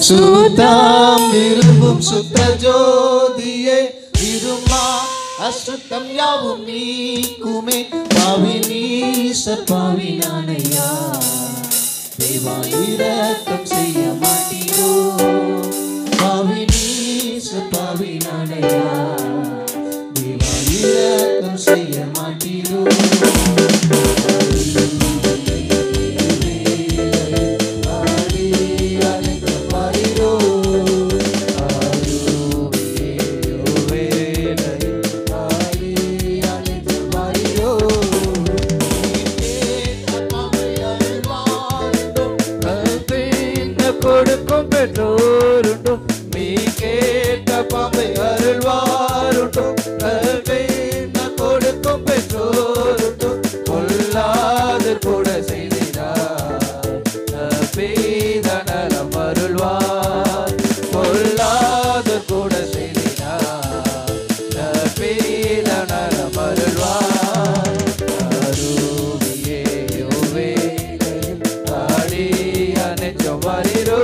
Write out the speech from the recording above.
சுத்தம் விரும்பும் சுத்த ஜோதியே விரும்பா அசுத்தம் யாவும் நீக்குமே பாவி நீசர் பாவி நானையா தேவா இரக்கம் செய்ய மாட்டீரோ பாவி நீசர் பாவி நானையா தேவா இரக்கம் செய்ய மாட்டீரோ கொடுக்கும் பெற்றோருண்டும் மீ கேட்ட பாம்பை அருள்வாருண்டும் கொடுக்கும் பெற்றோருண்டும் கொல்லாது கூட செய்தார் நலம் அருள்வார் கொல்லாது கூட செய்தார் நலம் அருள்வார் அருவியே யோவே ஆடி அனைச்சம் வாரிரோ